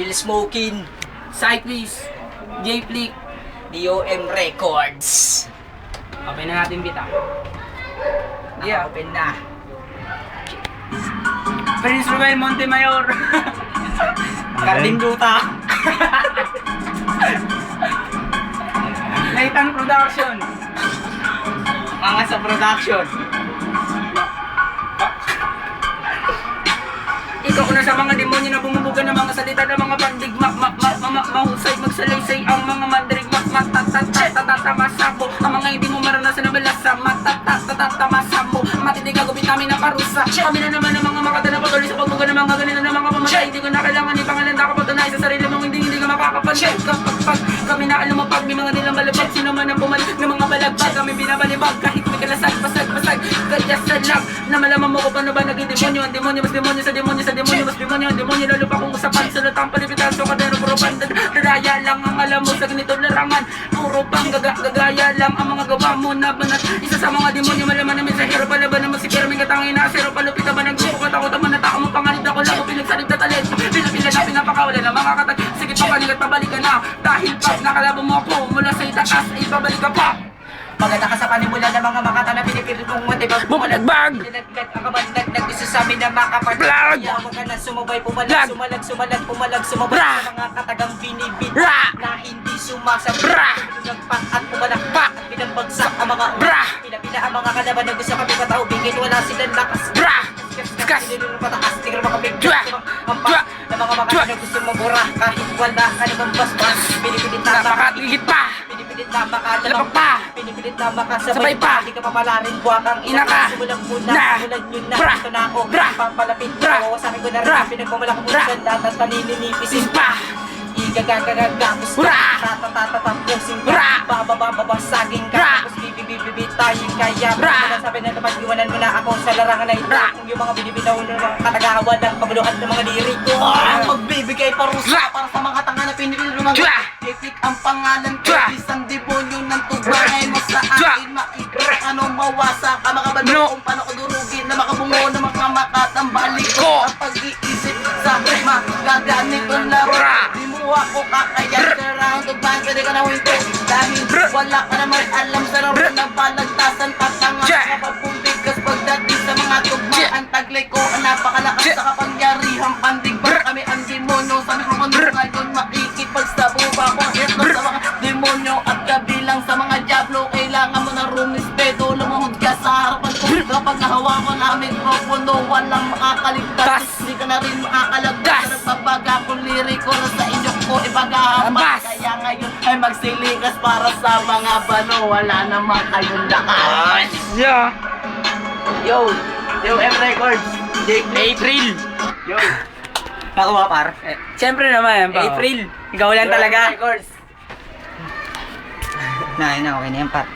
Lil Smokin, Cyclist, J-Flick. DOM Records. Okay na natin bita. Yeah. Naka-open na. Prince Ruel Montemayor. Carding Duta. Nathan Production. Mga sa production. Ikaw una sa mga demonyo na bumubuga ng mga salita ng mga pandigma. Mahusay magsalaysay ang mga mandirigma. Matatatamasa mo ang mga hindi mo maranasan na balasa. Matatatamasa mo matindi gagawin namin na parusa. Kami na naman ang mga makata na patuloy sa pagbuga ng mga ganito ng mga pamatay. Hindi ko na kailangan ipangalanda ka patunay sa sarili mong hindi ka makakapansin. Kapag kami na alumapag may mga nilang balabag. Sino man ang bumalik ng mga balagbag. Kami binabalibag kahit may kalasag. Pasag kaya sa lag na malaman mo ko paano ba naging demonyo. Ang demonyo mas demonyo sa demonyo sa demonyo mas demonyo. Ang demonyo lalo pa kung usapan. Sulatang palipitan so kadero puro pandan. Daraya lang ang alam mo sa ganito larangan. Puro pang gagaya lang ang mga gawa mo na banat. Isa sa mga demonyo malaman namin sa hero palaban naman si pero may katangin na sero palupit na ba nagbuko katakot ang mga tao mo pangalit ako lang. Pinagsalig na talent. Pinapila na pinapakawala ng mga katag. Sige pa panigat pabalik ka na. Dahil pag nakalabo mo ako mula sa itaas ay pabalik ka pa. Maganda ka sa panimula ng mga makata na pinipilit mong matibag. Bumalagbag! Dinagdag ang kabandag na gusto sa amin na makapag-vlog. Kaya huwag ka na sumabay, pumalag, sumabay sa mga katagang binibit na hindi sumasabay. Pinagpat at pumalakpak at pinambagsak ang mga pinapila ang mga kalaban na gusto kami pataubingin. Wala silang lakas. Sinilun pataas, tingnan makapigil. Hampak na mga makata na gusto mabura kahit wala ka namang basbas. Pinipilit na Napakatigit pa! Pinipilit na makadalak Dalawag pa! Pinipilit na makasabay Sabay pa! Hindi ka papalarin, buwak ang Ina ka! Sumulang muna, Na! sumulan yun na Bra! Ito na ako, Bra! papalapit Bra! Wawasakin ko na rin Bra! Pinagmamalak mo Bra! sa datat Panininipisin Pa! Igagagagagamos ka Bra! Tatatatapusin ka Bra! Babababasagin ka Bra! Tapos bibibibitayin kaya Bra! Sabi na kapag iwanan mo na ako sa larangan na ito Bra! Kung yung mga binibitaw ng mga katagawan ng kabuluhan ng mga diri ko Ang magbibigay parusa para sa mga tanga na pinipilit lumang I-click ang pangalan ko Isang demonyo ng tugay mo sa akin Makikita ano mawasak Ang makabalo kung paano ko durugin Na makabungo na makamakatang balik ko Ang pag-iisip sa magagamit ko na Di mo ako kakayan sa round of band Pwede ka na winto Dahil wala ka naman alam sa round ng palagtasan Patanga ka pagpumpigas pagdating sa mga tugma Ang taglay ko ang napakalakas sa kapangyarihang pandigbang Kami ang demonyo sa mikropono ngayon makikipagsabuba ko Ito sa mga demonyo at kabilang sa mga diablo Kailangan mo na rumispeto Lumuhod ka sa harapan ko Kapag nahawakan ang mikropono Walang makakaligtas Hindi ka na rin makakalagtas Nagpapaga kung liriko na sa inyo ko ipaghahampas Kaya ngayon ay magsilikas para sa mga bano Wala naman kayong lakas Yeah! Yo M Records April! Yo Nakuha par Siyempre naman, April Ikaw lang talaga. Records Na, okay na yan par